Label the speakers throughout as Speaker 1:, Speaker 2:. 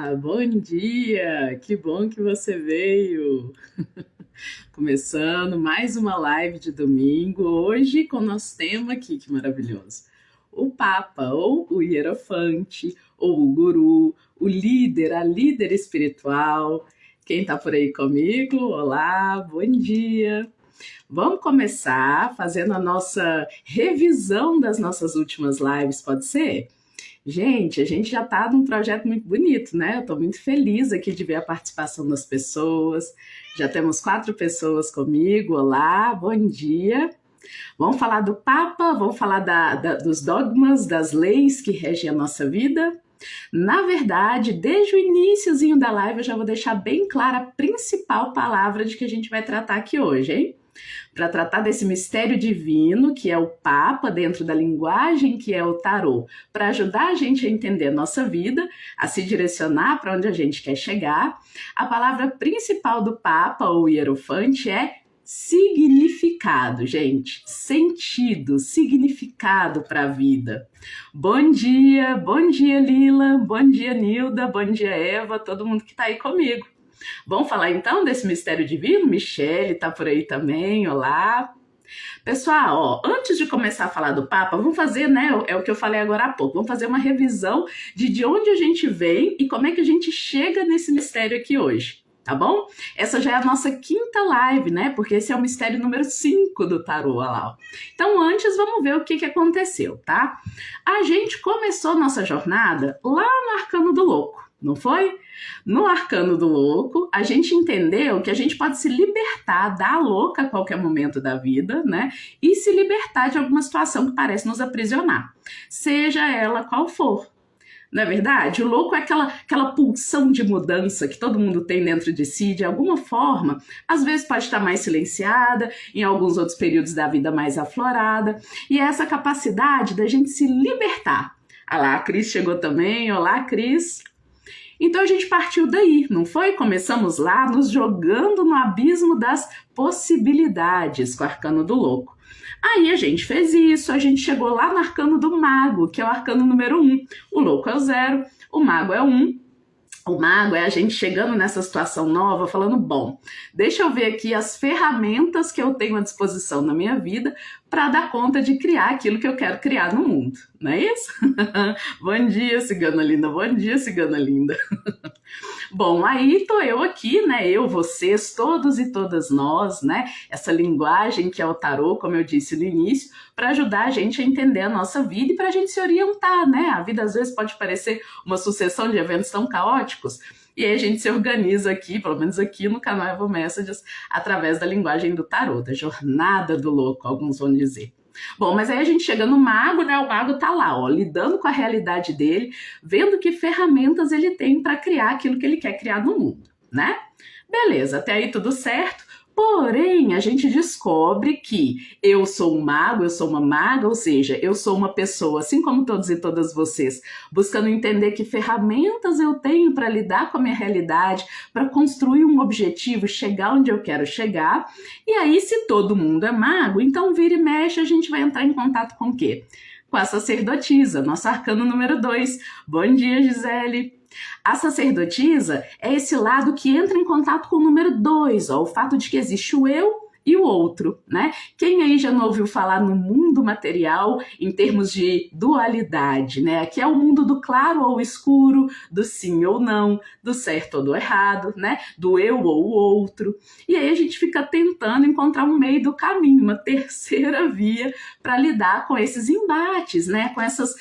Speaker 1: Olá, bom dia! Que bom que você veio! Começando mais uma live de domingo, hoje com o nosso tema aqui, que maravilhoso. O Papa, ou o Hierofante, ou o Guru, o líder, a líder espiritual. Quem está por aí comigo? Olá, bom dia! Vamos começar fazendo a nossa revisão das nossas últimas lives, pode ser? Gente, a gente já está num projeto muito bonito, né? Eu estou muito feliz aqui de ver a participação das pessoas. Já temos 4 pessoas comigo. Olá, bom dia. Vamos falar do Papa, vamos falar dos dogmas, das leis que regem a nossa vida. Na verdade, desde o iniciozinho da live, eu já vou deixar bem clara a principal palavra de que a gente vai tratar aqui hoje, hein? Para tratar desse mistério divino, que é o Papa, dentro da linguagem que é o tarô, para ajudar a gente a entender a nossa vida, a se direcionar para onde a gente quer chegar, a palavra principal do Papa, ou Hierofante, é significado, gente. Sentido, significado para a vida. Bom dia Lila, bom dia Nilda, bom dia Eva, todo mundo que está aí comigo. Vamos falar então desse mistério divino? Michele está por aí também, olá. Pessoal, ó, antes de começar a falar do Papa, vamos fazer, né, é o que eu falei agora há pouco, vamos fazer uma revisão de onde a gente vem e como é que a gente chega nesse mistério aqui hoje, tá bom? Essa já é a nossa 5ª live, né, porque esse é o mistério número 5 do tarô, olha lá. Então antes vamos ver o que aconteceu, tá? A gente começou nossa jornada lá no Arcano do Louco, não foi? No Arcano do Louco, a gente entendeu que a gente pode se libertar da louca a qualquer momento da vida, né? E se libertar de alguma situação que parece nos aprisionar, seja ela qual for. Não é verdade? O louco é aquela pulsão de mudança que todo mundo tem dentro de si, de alguma forma, às vezes pode estar mais silenciada, em alguns outros períodos da vida mais aflorada, e é essa capacidade da gente se libertar. Ah lá, a Cris chegou também. Olá, Cris! Então a gente partiu daí, não foi? Começamos lá nos jogando no abismo das possibilidades com o Arcano do Louco. Aí a gente fez isso, a gente chegou lá no Arcano do Mago, que é o Arcano número 1. O Louco é o 0, o Mago é o 1. O mago é a gente chegando nessa situação nova, falando, bom, deixa eu ver aqui as ferramentas que eu tenho à disposição na minha vida para dar conta de criar aquilo que eu quero criar no mundo, não é isso? Bom dia, cigana linda, bom dia, cigana linda. Bom, aí tô eu aqui, né, eu, vocês, todos e todas nós, né, essa linguagem que é o tarô, como eu disse no início, para ajudar a gente a entender a nossa vida e para a gente se orientar, né, a vida às vezes pode parecer uma sucessão de eventos tão caóticos, e aí a gente se organiza aqui, pelo menos aqui no canal Evo Messages, através da linguagem do tarô, da jornada do louco, alguns vão dizer. Bom, mas aí a gente chega no mago, né? O mago tá lá, ó, lidando com a realidade dele, vendo que ferramentas ele tem para criar aquilo que ele quer criar no mundo, né? Beleza, até aí tudo certo. Porém, a gente descobre que eu sou um mago, eu sou uma maga, ou seja, eu sou uma pessoa, assim como todos e todas vocês, buscando entender que ferramentas eu tenho para lidar com a minha realidade, para construir um objetivo, chegar onde eu quero chegar. E aí, se todo mundo é mago, então vira e mexe, a gente vai entrar em contato com o quê? Com a sacerdotisa, nosso arcano número 2. Bom dia, Gisele! A sacerdotisa é esse lado que entra em contato com o número 2, ó, o fato de que existe o eu e o outro, né? Quem aí já não ouviu falar no mundo material em termos de dualidade, né? Aqui é o mundo do claro ou escuro, do sim ou não, do certo ou do errado, né? Do eu ou o outro. E aí a gente fica tentando encontrar um meio do caminho, uma terceira via para lidar com esses embates, né? Com essas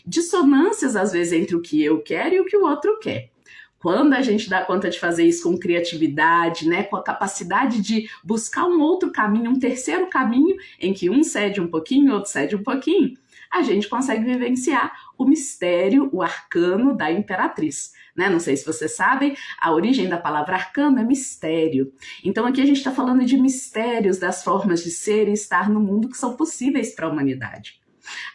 Speaker 1: dissonâncias, às vezes, entre o que eu quero e o que o outro quer. Quando a gente dá conta de fazer isso com criatividade, né, com a capacidade de buscar um outro caminho, um terceiro caminho, em que um cede um pouquinho, outro cede um pouquinho, a gente consegue vivenciar o mistério, o arcano da Imperatriz. Né? Não sei se vocês sabem, a origem da palavra arcano é mistério. Então aqui a gente está falando de mistérios das formas de ser e estar no mundo que são possíveis para a humanidade.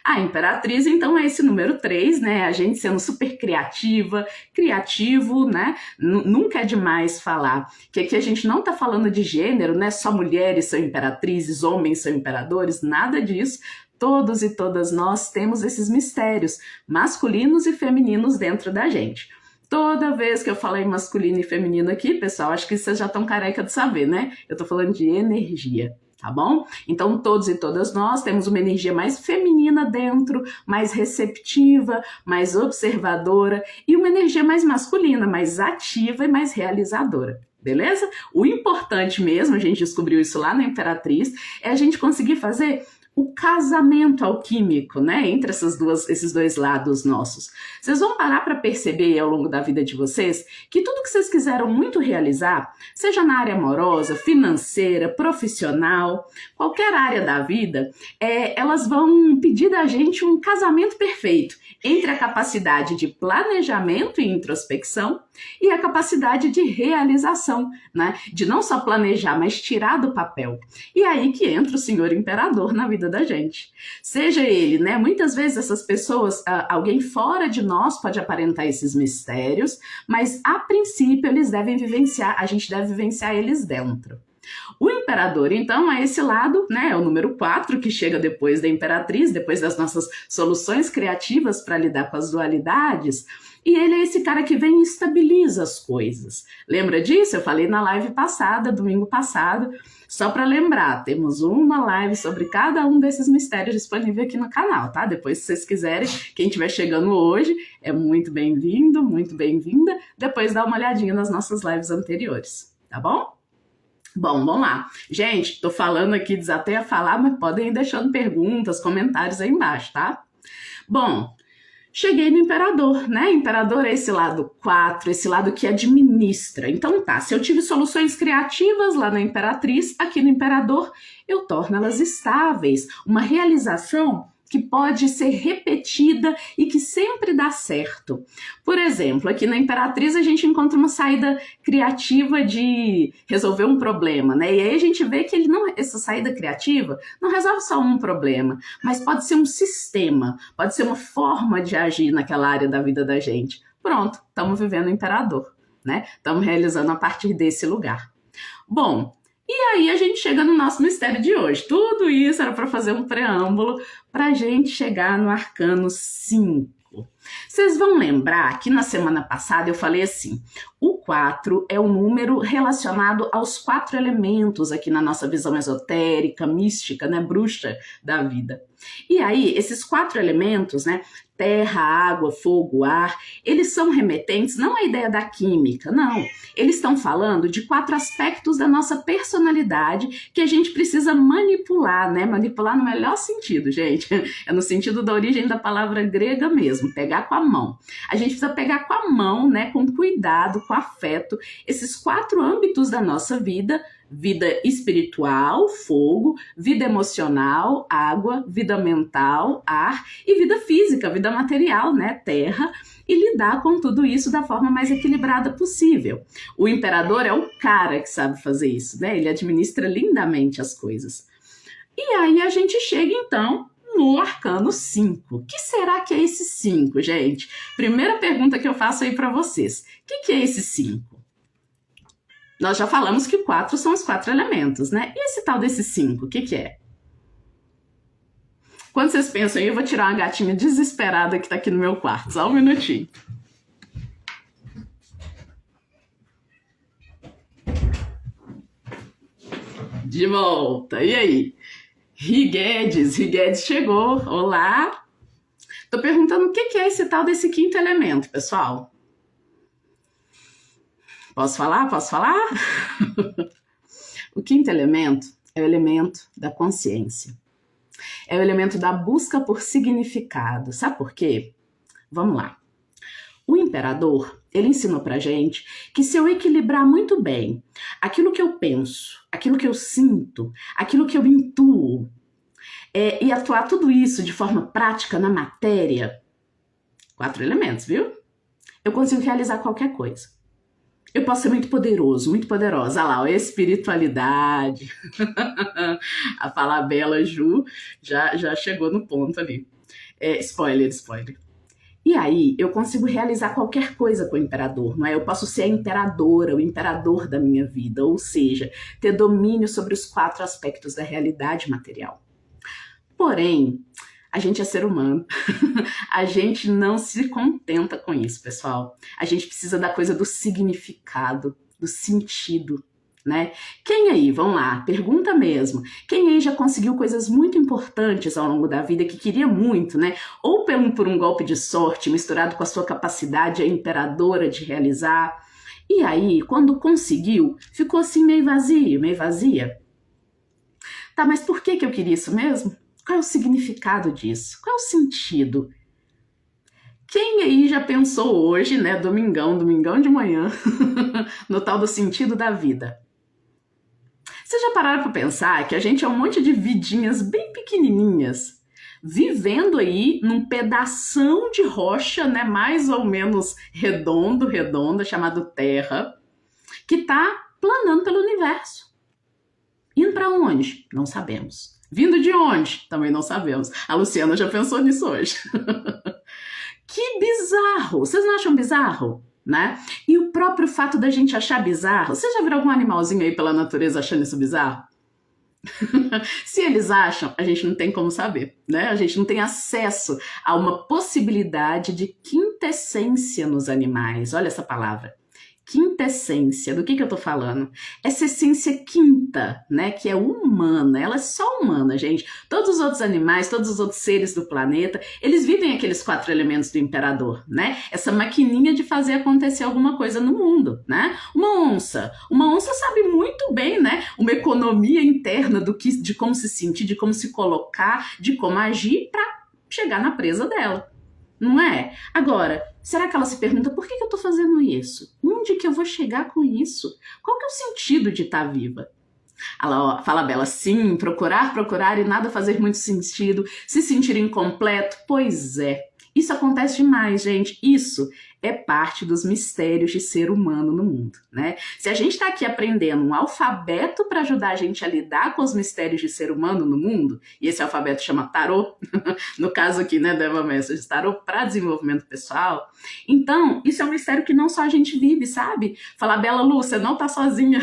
Speaker 1: A Imperatriz, então, é esse número 3, né? A gente sendo super criativa, criativo, né? Nunca é demais falar que aqui a gente não tá falando de gênero, né? Só mulheres são imperatrizes, homens são imperadores, nada disso. Todos e todas nós temos esses mistérios masculinos e femininos dentro da gente. Toda vez que eu falar em masculino e feminino aqui, pessoal, acho que vocês já estão careca de saber, né? Eu tô falando de energia, tá bom? Então, todos e todas nós temos uma energia mais feminina dentro, mais receptiva, mais observadora, e uma energia mais masculina, mais ativa e mais realizadora. Beleza? O importante mesmo, a gente descobriu isso lá na Imperatriz, é a gente conseguir fazer o casamento alquímico, né, entre esses dois lados nossos. Vocês vão parar para perceber ao longo da vida de vocês que tudo que vocês quiseram muito realizar, seja na área amorosa, financeira, profissional, qualquer área da vida, elas vão pedir da gente um casamento perfeito entre a capacidade de planejamento e introspecção e a capacidade de realização, né, de não só planejar, mas tirar do papel. E aí que entra o Senhor Imperador na vida da gente. Seja ele, né? Muitas vezes essas pessoas, alguém fora de nós pode aparentar esses mistérios, mas a princípio eles devem vivenciar, a gente deve vivenciar eles dentro. O imperador, então, é esse lado, né? É o número 4 que chega depois da imperatriz, depois das nossas soluções criativas para lidar com as dualidades. E ele é esse cara que vem e estabiliza as coisas. Lembra disso? Eu falei na live passada, domingo passado. Só para lembrar, temos uma live sobre cada um desses mistérios disponível aqui no canal, tá? Depois, se vocês quiserem, quem estiver chegando hoje é muito bem-vindo, muito bem-vinda. Depois dá uma olhadinha nas nossas lives anteriores, tá bom? Bom, vamos lá. Gente, tô falando aqui, desatei a falar, mas podem ir deixando perguntas, comentários aí embaixo, tá? Bom, cheguei no imperador, né? Imperador é esse lado 4, esse lado que administra. Então tá, se eu tive soluções criativas lá na imperatriz, aqui no imperador eu torno elas estáveis. Uma realização que pode ser repetida e que sempre dá certo. Por exemplo, aqui na Imperatriz a gente encontra uma saída criativa de resolver um problema, né? E aí a gente vê que essa saída criativa não resolve só um problema, mas pode ser um sistema, pode ser uma forma de agir naquela área da vida da gente. Pronto, estamos vivendo o Imperador, né? Estamos realizando a partir desse lugar. Bom, e aí a gente chega no nosso mistério de hoje. Tudo isso era para fazer um preâmbulo para a gente chegar no arcano 5. Vocês vão lembrar que na semana passada eu falei assim, o 4 é o número relacionado aos 4 elementos aqui na nossa visão esotérica, mística, né, bruxa da vida. E aí, esses 4 elementos, né, terra, água, fogo, ar, eles são remetentes não à ideia da química, não. Eles estão falando de 4 aspectos da nossa personalidade que a gente precisa manipular, né? Manipular no melhor sentido, gente. É no sentido da origem da palavra grega mesmo, pegar com a mão. A gente precisa pegar com a mão, né? Com cuidado, com afeto, esses 4 âmbitos da nossa vida: vida espiritual, fogo, vida emocional, água, vida mental, ar, e vida física, vida material, né, terra, e lidar com tudo isso da forma mais equilibrada possível. O imperador é o cara que sabe fazer isso, né? Ele administra lindamente as coisas. E aí a gente chega, então, no arcano 5. O que será que é esse 5, gente? Primeira pergunta que eu faço aí para vocês. O que é esse 5? Nós já falamos que 4 são os 4 elementos, né? E esse tal desse 5, o que é? Quando vocês pensam aí, eu vou tirar uma gatinha desesperada que tá aqui no meu quarto. Só um minutinho. De volta. E aí? Riguedes chegou. Olá. Tô perguntando o que é esse tal desse 5º elemento, pessoal. Posso falar? O 5º elemento é o elemento da consciência. É o elemento da busca por significado. Sabe por quê? Vamos lá. O imperador, ele ensinou pra gente que se eu equilibrar muito bem aquilo que eu penso, aquilo que eu sinto, aquilo que eu intuo, e atuar tudo isso de forma prática na matéria, 4 elementos, viu? Eu consigo realizar qualquer coisa. Eu posso ser muito poderoso, muito poderosa. Olha lá, a espiritualidade. A Falabella Ju já chegou no ponto ali. Spoiler. E aí, eu consigo realizar qualquer coisa com o imperador, não é? Eu posso ser a imperadora, o imperador da minha vida, ou seja, ter domínio sobre os 4 aspectos da realidade material. Porém, A gente é ser humano. A gente não se contenta com isso, pessoal. A gente precisa da coisa do significado, do sentido, né? Quem aí, vamos lá, pergunta mesmo. Quem aí já conseguiu coisas muito importantes ao longo da vida que queria muito, né? Ou por um golpe de sorte misturado com a sua capacidade imperadora de realizar. E aí, quando conseguiu, ficou assim meio vazio, meio vazia. Tá, mas por que eu queria isso mesmo? Qual é o significado disso? Qual é o sentido? Quem aí já pensou hoje, né, domingão de manhã, no tal do sentido da vida? Vocês já pararam para pensar que a gente é um monte de vidinhas bem pequenininhas, vivendo aí num pedação de rocha, né, mais ou menos redonda, chamado Terra, que tá planando pelo universo. Indo para onde? Não sabemos. Vindo de onde? Também não sabemos. A Luciana já pensou nisso hoje. Que bizarro! Vocês não acham bizarro? Né? E o próprio fato da gente achar bizarro, você já viu algum animalzinho aí pela natureza achando isso bizarro? Se eles acham, a gente não tem como saber, né? A gente não tem acesso a uma possibilidade de quintessência nos animais. Olha essa palavra. Quintessência, do que eu tô falando? Essa essência quinta, né, que é humana, ela é só humana, gente. Todos os outros animais, todos os outros seres do planeta, eles vivem aqueles 4 elementos do imperador, né? Essa maquininha de fazer acontecer alguma coisa no mundo, né? Uma onça sabe muito bem, né, uma economia interna de como se sentir, de como se colocar, de como agir para chegar na presa dela. Não é? Agora, será que ela se pergunta por que eu tô fazendo isso? Onde que eu vou chegar com isso? Qual que é o sentido de estar viva? Ela fala Bela, sim, procurar e nada fazer muito sentido, se sentir incompleto, pois é. Isso acontece demais, gente. Isso é parte dos mistérios de ser humano no mundo, né? Se a gente está aqui aprendendo um alfabeto para ajudar a gente a lidar com os mistérios de ser humano no mundo, e esse alfabeto chama tarô, no caso aqui, né, Deva Message, tarô para desenvolvimento pessoal, então isso é um mistério que não só a gente vive, sabe? Fala, Bela Lu, você não tá sozinha.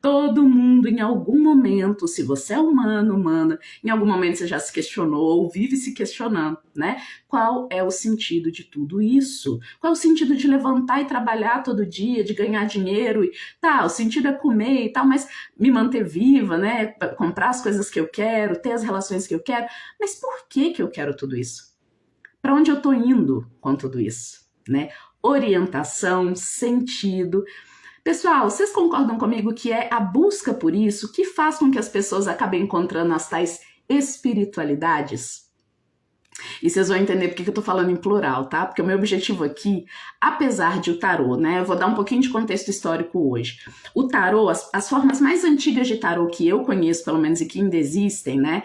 Speaker 1: Todo mundo, em algum momento, se você é humana, em algum momento você já se questionou ou vive se questionando, né? Qual é o sentido de tudo isso? Qual é o sentido de levantar e trabalhar todo dia, de ganhar dinheiro e tal? O sentido é comer e tal, mas me manter viva, né? Comprar as coisas que eu quero, ter as relações que eu quero. Mas por que eu quero tudo isso? Para onde eu tô indo com tudo isso, né? Orientação, sentido. Pessoal, vocês concordam comigo que é a busca por isso que faz com que as pessoas acabem encontrando as tais espiritualidades? E vocês vão entender porque que eu tô falando em plural, tá? Porque o meu objetivo aqui, apesar de o tarô, né? Eu vou dar um pouquinho de contexto histórico hoje. O tarô, as formas mais antigas de tarô que eu conheço, pelo menos, e que ainda existem, né?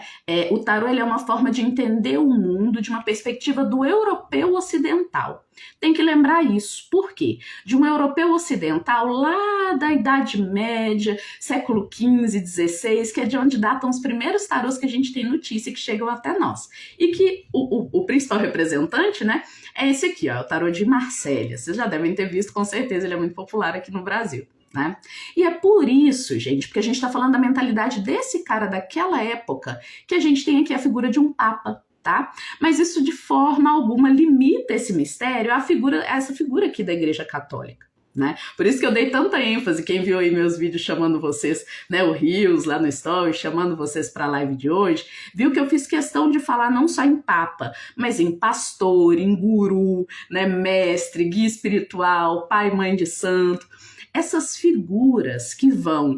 Speaker 1: O tarô, ele é uma forma de entender o mundo de uma perspectiva do europeu ocidental. Tem que lembrar isso. Por quê? De um europeu ocidental lá da Idade Média, século XV, XVI, que é de onde datam os primeiros tarôs que a gente tem notícia que chegam até nós. E que o principal representante, né, é esse aqui, ó, o tarô de Marsella. Vocês já devem ter visto, com certeza, ele é muito popular aqui no Brasil. Né? E é por isso, gente, porque a gente está falando da mentalidade desse cara daquela época, que a gente tem aqui a figura de um papa. Tá? Mas isso de forma alguma limita esse mistério a essa figura aqui da Igreja Católica, né? Por isso que eu dei tanta ênfase, quem viu aí meus vídeos chamando vocês, né, o Rios lá no Story, chamando vocês para a live de hoje, viu que eu fiz questão de falar não só em papa, mas em pastor, em guru, né, mestre, guia espiritual, pai, mãe de santo. Essas figuras que vão,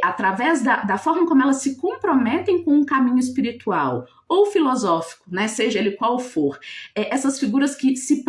Speaker 1: através da forma como elas se comprometem com um caminho espiritual ou filosófico, né, seja ele qual for, essas figuras que se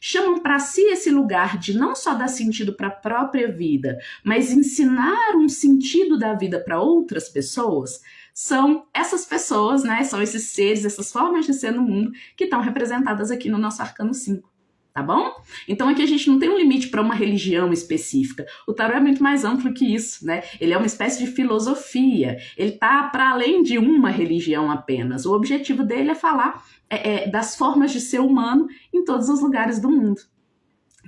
Speaker 1: chamam para si esse lugar de não só dar sentido para a própria vida, mas ensinar um sentido da vida para outras pessoas, são essas pessoas, né, são esses seres, essas formas de ser no mundo que estão representadas aqui no nosso Arcano 5. Tá bom? Então aqui a gente não tem um limite para uma religião específica. O tarô é muito mais amplo que isso, né? Ele é uma espécie de filosofia. Ele tá para além de uma religião apenas. O objetivo dele é falar das formas de ser humano em todos os lugares do mundo.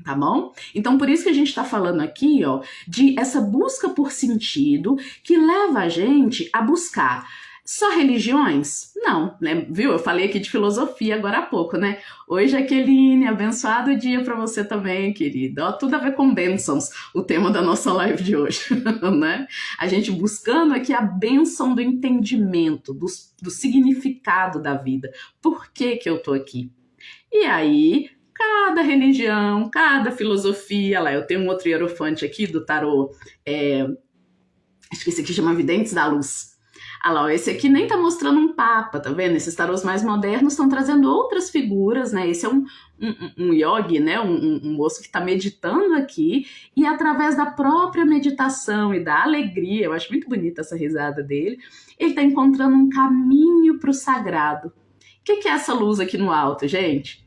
Speaker 1: Tá bom? Então por isso que a gente está falando aqui, ó, de essa busca por sentido que leva a gente a buscar Só religiões? Não, né? Viu? Eu falei aqui de filosofia agora há pouco, né? Oi, Jaqueline, abençoado dia para você também, querida. Ó, tudo a ver com bênçãos, o tema da nossa live de hoje, né? A gente buscando aqui a bênção do entendimento, do significado da vida. Por que que eu tô aqui? E aí, cada religião, cada filosofia, lá, eu tenho um outro hierofante aqui do tarô, acho que esse aqui chama Videntes da Luz. Ah lá, ó, esse aqui nem tá mostrando um papa, tá vendo? Esses tarôs mais modernos estão trazendo outras figuras, né? Esse é um yogi, né? Um moço que tá meditando aqui e através da própria meditação e da alegria, eu acho muito bonita essa risada dele, ele tá encontrando um caminho pro sagrado. O que é essa luz aqui no alto, gente?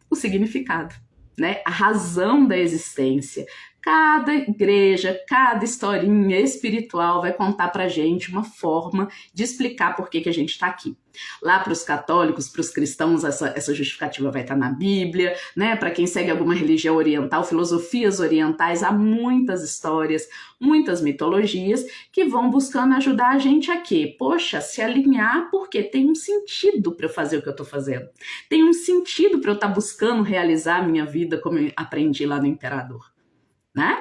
Speaker 1: O significado, né? A razão da existência. Cada igreja, cada historinha espiritual vai contar pra gente uma forma de explicar por que a gente está aqui. Lá para os católicos, para os cristãos, essa justificativa vai estar na Bíblia, né? Para quem segue alguma religião oriental, filosofias orientais, há muitas histórias, muitas mitologias que vão buscando ajudar a gente a quê? Poxa, se alinhar, porque tem um sentido para eu fazer o que eu estou fazendo. Tem um sentido para eu estar buscando realizar a minha vida como eu aprendi lá no Imperador. Né?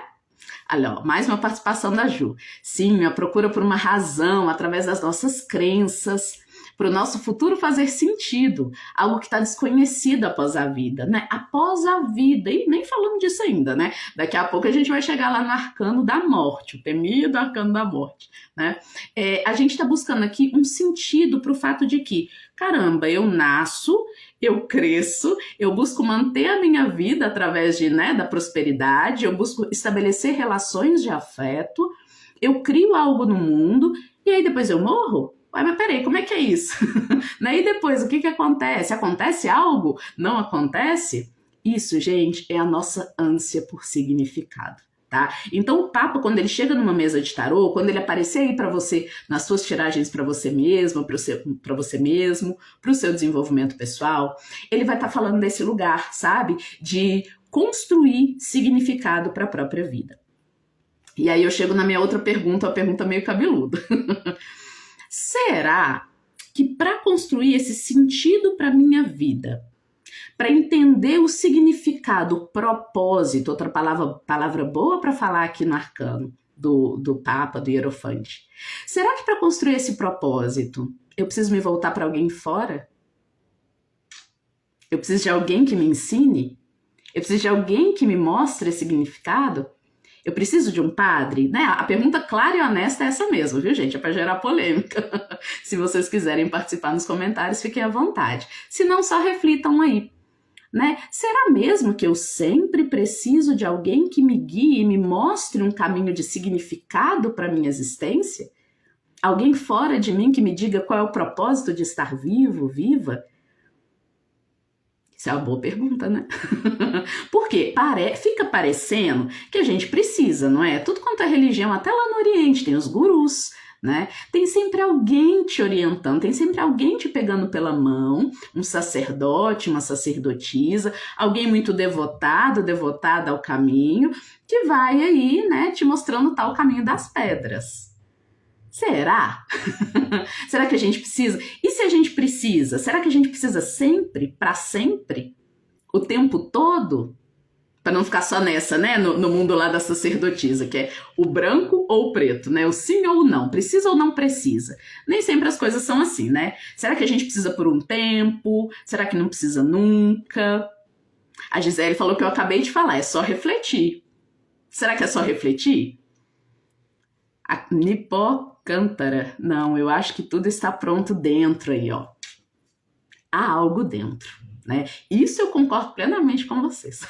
Speaker 1: Olha, ó, mais uma participação da Ju. Sim, a procura por uma razão através das nossas crenças, para o nosso futuro fazer sentido, algo que está desconhecido após a vida, né? Após a vida, e nem falando disso ainda, né? Daqui a pouco a gente vai chegar lá no arcano da morte, o temido arcano da morte, né? A gente está buscando aqui um sentido para o fato de que, caramba, eu nasço, eu cresço, eu busco manter a minha vida através da prosperidade, eu busco estabelecer relações de afeto, eu crio algo no mundo e aí depois eu morro? Ué, mas peraí, como é que é isso? E depois, o que acontece? Acontece algo? Não acontece? Isso, gente, é a nossa ânsia por significado. Tá? Então o Papa, quando ele chega numa mesa de tarô, quando ele aparecer aí para você, nas suas tiragens para você mesmo, para você mesmo, para o seu desenvolvimento pessoal, ele vai estar falando desse lugar, sabe? De construir significado para a própria vida. E aí eu chego na minha outra pergunta, uma pergunta meio cabeluda. Será que para construir esse sentido para minha vida, para entender o significado, o propósito, outra palavra boa para falar aqui no arcano do Papa, do Hierofante, será que para construir esse propósito eu preciso me voltar para alguém fora? Eu preciso de alguém que me ensine? Eu preciso de alguém que me mostre esse significado? Eu preciso de um padre? Né? A pergunta clara e honesta é essa mesmo, viu, gente? É para gerar polêmica. Se vocês quiserem participar nos comentários, fiquem à vontade. Se não, só reflitam aí. Né? Será mesmo que eu sempre preciso de alguém que me guie e me mostre um caminho de significado para a minha existência? Alguém fora de mim que me diga qual é o propósito de estar vivo, viva? Isso é uma boa pergunta, né? Porque fica parecendo que a gente precisa, não é? Tudo quanto é religião, até lá no Oriente, tem os gurus, né? Tem sempre alguém te orientando, tem sempre alguém te pegando pela mão, um sacerdote, uma sacerdotisa, alguém muito devotado, devotada ao caminho, que vai aí, né, te mostrando tal caminho das pedras. Será? Será que a gente precisa? E se a gente precisa? Será que a gente precisa sempre, para sempre? O tempo todo? Para não ficar só nessa, né? No mundo lá da sacerdotisa, que é o branco ou o preto, né? O sim ou o não, precisa ou não precisa. Nem sempre as coisas são assim, né? Será que a gente precisa por um tempo? Será que não precisa nunca? A Gisele falou que eu acabei de falar, é só refletir. Será que é só refletir? A Nipocântara, não, eu acho que tudo está pronto dentro aí, ó. Há algo dentro, né? Isso eu concordo plenamente com vocês.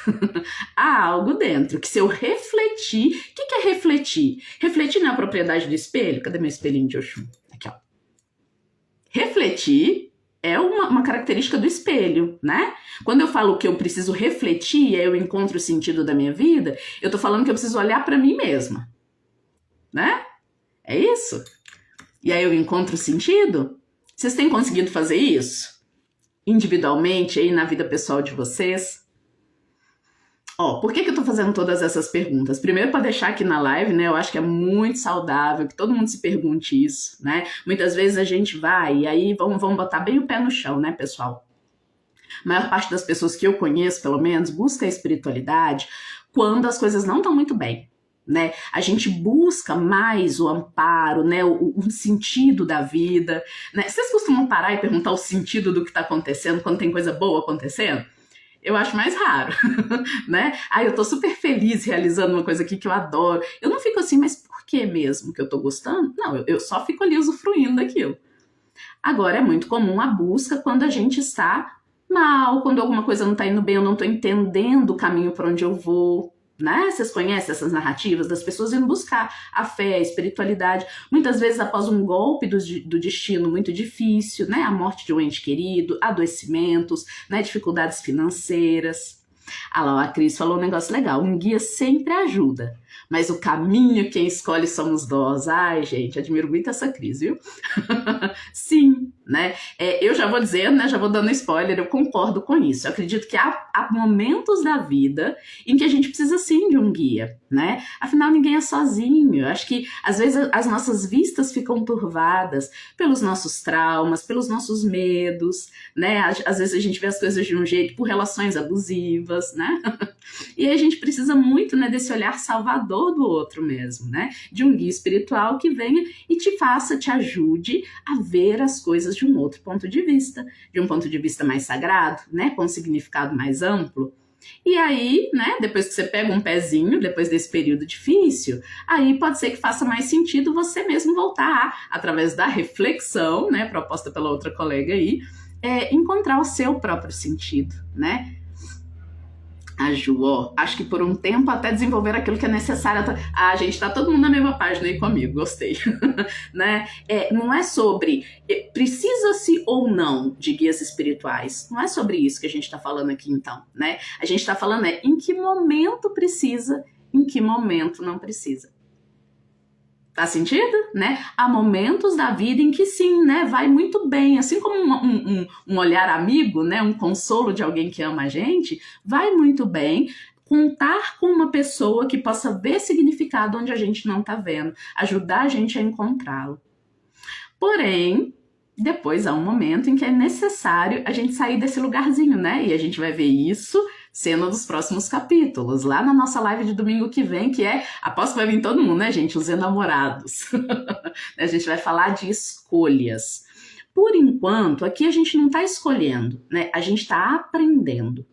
Speaker 1: Há algo dentro, que se eu refletir... O que é refletir? Refletir não é a propriedade do espelho? Cadê meu espelhinho de Oxum? Aqui, ó. Refletir é uma característica do espelho, né? Quando eu falo que eu preciso refletir e aí eu encontro o sentido da minha vida, eu tô falando que eu preciso olhar para mim mesma, né? É isso? E aí eu encontro sentido? Vocês têm conseguido fazer isso? Individualmente, aí na vida pessoal de vocês? Ó, por que que eu tô fazendo todas essas perguntas? Primeiro, para deixar aqui na live, né? Eu acho que é muito saudável que todo mundo se pergunte isso, né? Muitas vezes a gente vai e aí vamos botar bem o pé no chão, né, pessoal? A maior parte das pessoas que eu conheço, pelo menos, busca a espiritualidade quando as coisas não estão muito bem. Né? A gente busca mais o amparo, né? o sentido da vida. Né? Vocês costumam parar e perguntar o sentido do que está acontecendo quando tem coisa boa acontecendo? Eu acho mais raro, né? Eu tô super feliz realizando uma coisa aqui que eu adoro. Eu não fico assim, mas por que mesmo que eu tô gostando? Não, eu só fico ali usufruindo daquilo. Agora, é muito comum a busca quando a gente está mal, quando alguma coisa não está indo bem, eu não estou entendendo o caminho para onde eu vou. Né? Vocês conhecem essas narrativas das pessoas indo buscar a fé, a espiritualidade, muitas vezes após um golpe do destino muito difícil, né? A morte de um ente querido, adoecimentos, né? Dificuldades financeiras. Lá, a Cris falou um negócio legal, um guia sempre ajuda, mas o caminho quem escolhe somos nós. Ai, gente, admiro muito essa Cris, viu? Sim, né? Eu já vou dizendo, né? Já vou dando spoiler, eu concordo com isso. Eu acredito que há momentos da vida em que a gente precisa sim de um guia, né? Afinal, ninguém é sozinho. Eu acho que às vezes as nossas vistas ficam turvadas pelos nossos traumas, pelos nossos medos, né? Às vezes a gente vê as coisas de um jeito por relações abusivas, né? E aí a gente precisa muito, né, desse olhar salvador do outro mesmo, né? De um guia espiritual que venha e te ajude a ver as coisas de um outro ponto de vista, de um ponto de vista mais sagrado, né? Com um significado mais amplo. E aí, né, depois que você pega um pezinho, depois desse período difícil, aí pode ser que faça mais sentido você mesmo voltar, através da reflexão, né, proposta pela outra colega aí, encontrar o seu próprio sentido, né? A Ju, ó, acho que por um tempo até desenvolver aquilo que é necessário. Gente, tá todo mundo na mesma página aí comigo, gostei. Né? Não é sobre precisa-se ou não de guias espirituais. Não é sobre isso que a gente tá falando aqui, então, né? A gente tá falando em que momento precisa, em que momento não precisa. Faz sentido? Né? Há momentos da vida em que sim, né? Vai muito bem. Assim como um olhar amigo, né? Um consolo de alguém que ama a gente, vai muito bem contar com uma pessoa que possa ver significado onde a gente não está vendo, ajudar a gente a encontrá-lo. Porém, depois há um momento em que é necessário a gente sair desse lugarzinho, né? E a gente vai ver isso cena dos próximos capítulos, lá na nossa live de domingo que vem, que aposto que vai vir todo mundo, né, gente? Os enamorados. A gente vai falar de escolhas. Por enquanto, aqui a gente não está escolhendo, né? A gente está aprendendo.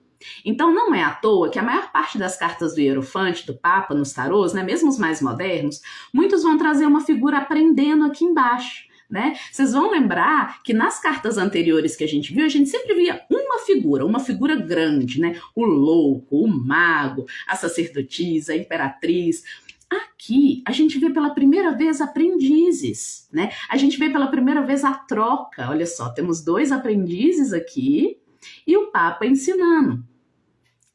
Speaker 1: Então, não é à toa que a maior parte das cartas do Hierofante, do Papa, nos tarôs, né, mesmo os mais modernos, muitos vão trazer uma figura aprendendo aqui embaixo. Né? Vocês vão lembrar que nas cartas anteriores que a gente viu, a gente sempre via uma figura grande, né? O louco, o mago, a sacerdotisa, a imperatriz. Aqui a gente vê pela primeira vez aprendizes, né? A gente vê pela primeira vez a troca. Olha só, temos 2 aprendizes aqui e o Papa ensinando.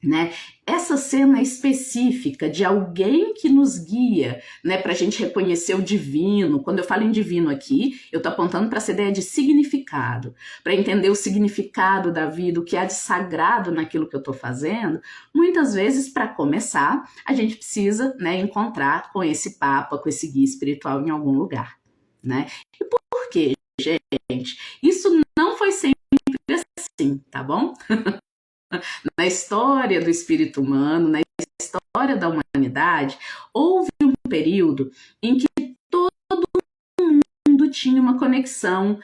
Speaker 1: Né? Essa cena específica de alguém que nos guia, né, para a gente reconhecer o divino. Quando eu falo em divino aqui, eu estou apontando para essa ideia de significado, para entender o significado da vida, o que há de sagrado naquilo que eu estou fazendo. Muitas vezes, para começar, a gente precisa, né, encontrar com esse Papa, com esse guia espiritual em algum lugar. Né? E por quê, gente? Isso não foi sempre assim, tá bom? Na história do espírito humano, na história da humanidade, houve um período em que todo mundo tinha uma conexão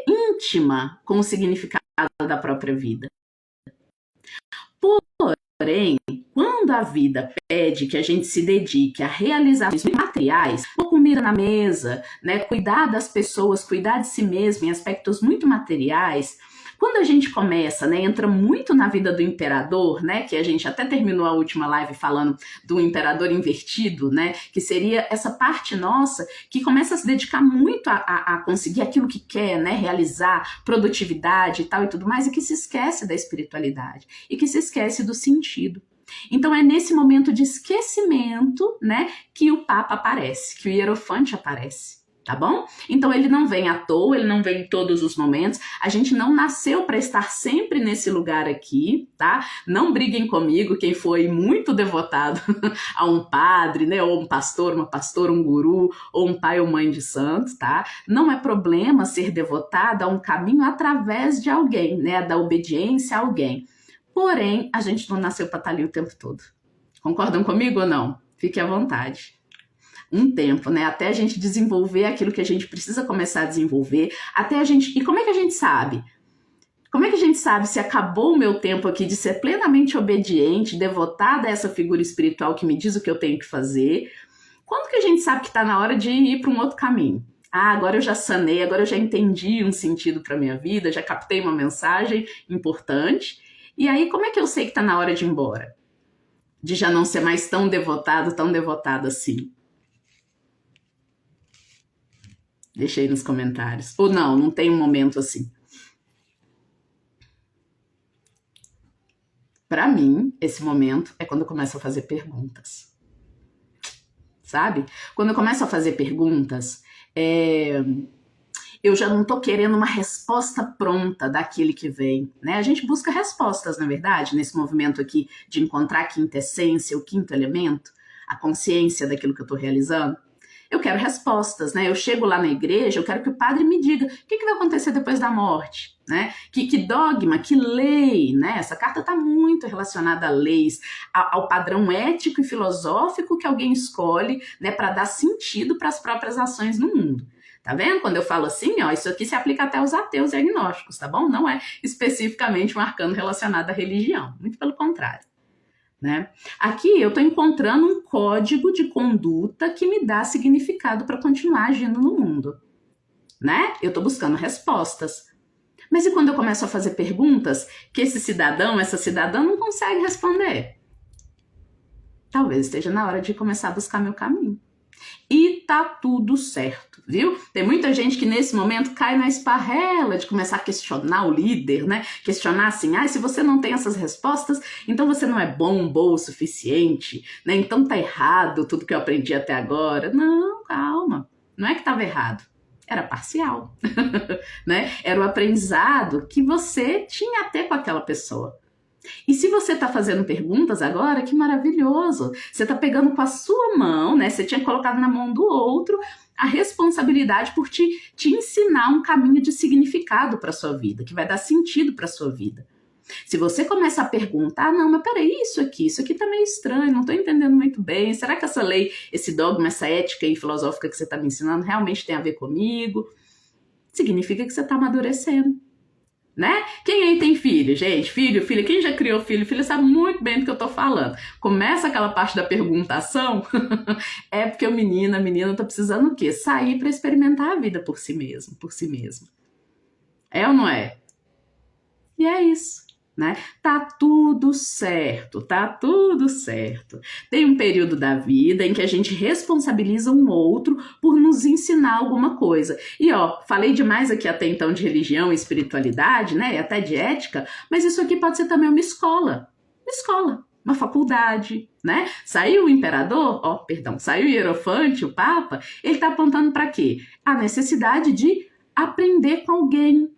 Speaker 1: íntima com o significado da própria vida. Porém, quando a vida pede que a gente se dedique a realizações materiais, comida na mesa, né, cuidar das pessoas, cuidar de si mesmo em aspectos muito materiais, quando a gente começa, né, entra muito na vida do imperador, né, que a gente até terminou a última live falando do imperador invertido, né, que seria essa parte nossa que começa a se dedicar muito a conseguir aquilo que quer, né, realizar, produtividade e tal e tudo mais, e que se esquece da espiritualidade, e que se esquece do sentido. Então é nesse momento de esquecimento, né, que o Papa aparece, que o Hierofante aparece. tá bom? Então ele não vem à toa, ele não vem em todos os momentos. A gente não nasceu para estar sempre nesse lugar aqui, tá? Não briguem comigo quem foi muito devotado a um padre, né? Ou um pastor, uma pastora, um guru, ou um pai ou mãe de santo, tá? Não é problema ser devotado a um caminho através de alguém, né? Da obediência a alguém. Porém, a gente não nasceu para estar ali o tempo todo. Concordam comigo ou não? Fique à vontade. Um tempo, né? Até a gente desenvolver aquilo que a gente precisa começar a desenvolver, até a gente... E como é que a gente sabe? Como é que a gente sabe se acabou o meu tempo aqui de ser plenamente obediente, devotada a essa figura espiritual que me diz o que eu tenho que fazer? Quando que a gente sabe que está na hora de ir para um outro caminho? Ah, agora eu já sanei, agora eu já entendi um sentido para minha vida, já captei uma mensagem importante. E aí, como é que eu sei que está na hora de ir embora? De já não ser mais tão devotado assim? Deixa aí nos comentários. Ou não tem um momento assim. Para mim, esse momento é quando eu começo a fazer perguntas. Sabe? Quando eu começo a fazer perguntas, eu já não tô querendo uma resposta pronta daquele que vem, né? A gente busca respostas, na verdade, nesse movimento aqui de encontrar a quinta essência, o quinto elemento, a consciência daquilo que eu tô realizando. Eu quero respostas, né? Eu chego lá na igreja, eu quero que o padre me diga o que vai acontecer depois da morte, né? Que dogma, que lei, né? Essa carta está muito relacionada a leis, ao padrão ético e filosófico que alguém escolhe, né, para dar sentido para as próprias ações no mundo. Tá vendo? Quando eu falo assim, ó, isso aqui se aplica até aos ateus e agnósticos, tá bom? Não é especificamente um arcano relacionado à religião, muito pelo contrário. Né? Aqui eu estou encontrando um código de conduta que me dá significado para continuar agindo no mundo, né? Eu estou buscando respostas. Mas e quando eu começo a fazer perguntas que esse cidadão, essa cidadã não consegue responder? Talvez esteja na hora de começar a buscar meu caminho. E tá tudo certo, viu? Tem muita gente que nesse momento cai na esparrela de começar a questionar o líder, né? Questionar assim, se você não tem essas respostas, então você não é bom o suficiente, né? Então tá errado tudo que eu aprendi até agora. Não, calma. Não é que estava errado. Era parcial, né? Era o aprendizado que você tinha até com aquela pessoa. E se você está fazendo perguntas agora, que maravilhoso! Você está pegando com a sua mão, né? Você tinha colocado na mão do outro a responsabilidade por te ensinar um caminho de significado para a sua vida, que vai dar sentido para a sua vida. Se você começa a perguntar, não, mas peraí, isso aqui tá meio estranho, não estou entendendo muito bem, será que essa lei, esse dogma, essa ética e filosófica que você está me ensinando realmente tem a ver comigo? Significa que você está amadurecendo. Né? Quem aí tem filho, gente? Filho, filha, quem já criou filho sabe muito bem do que eu tô falando. Começa aquela parte da perguntação, é porque a menina tá precisando o quê? Sair para experimentar a vida por si mesmo, por si mesma. É ou não é? E é isso. Né? Tá tudo certo, tá tudo certo. Tem um período da vida em que a gente responsabiliza um outro por nos ensinar alguma coisa. E ó, falei demais aqui até então de religião e espiritualidade, né? E até de ética, mas isso aqui pode ser também uma escola. Uma faculdade, né? Saiu o imperador, saiu o Hierofante, o Papa, ele tá apontando para quê? A necessidade de aprender com alguém.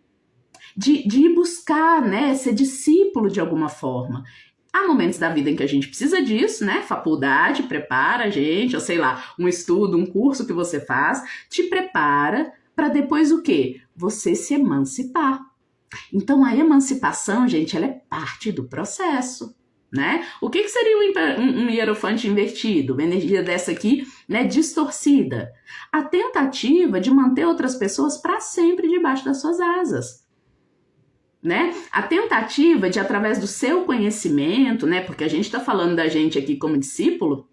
Speaker 1: De ir buscar, né, ser discípulo de alguma forma. Há momentos da vida em que a gente precisa disso, né? Faculdade prepara a gente, ou sei lá, um estudo, um curso que você faz, te prepara para depois o quê? Você se emancipar. Então a emancipação, gente, ela é parte do processo, né? O que seria um hierofante invertido? Uma energia dessa aqui, né, distorcida. A tentativa de manter outras pessoas para sempre debaixo das suas asas. Né? A tentativa de, através do seu conhecimento, né? Porque a gente está falando da gente aqui como discípulo,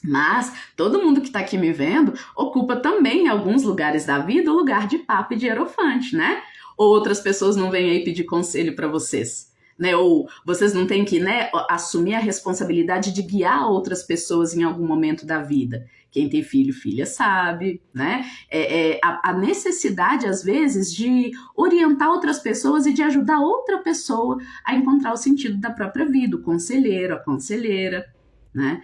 Speaker 1: mas todo mundo que está aqui me vendo ocupa também em alguns lugares da vida o lugar de papa e de hierofante, né? Ou outras pessoas não vêm aí pedir conselho para vocês, né? Ou vocês não têm que, né, assumir a responsabilidade de guiar outras pessoas em algum momento da vida. Quem tem filho, filha sabe, né? A necessidade, às vezes, de orientar outras pessoas e de ajudar outra pessoa a encontrar o sentido da própria vida, o conselheiro, a conselheira, né?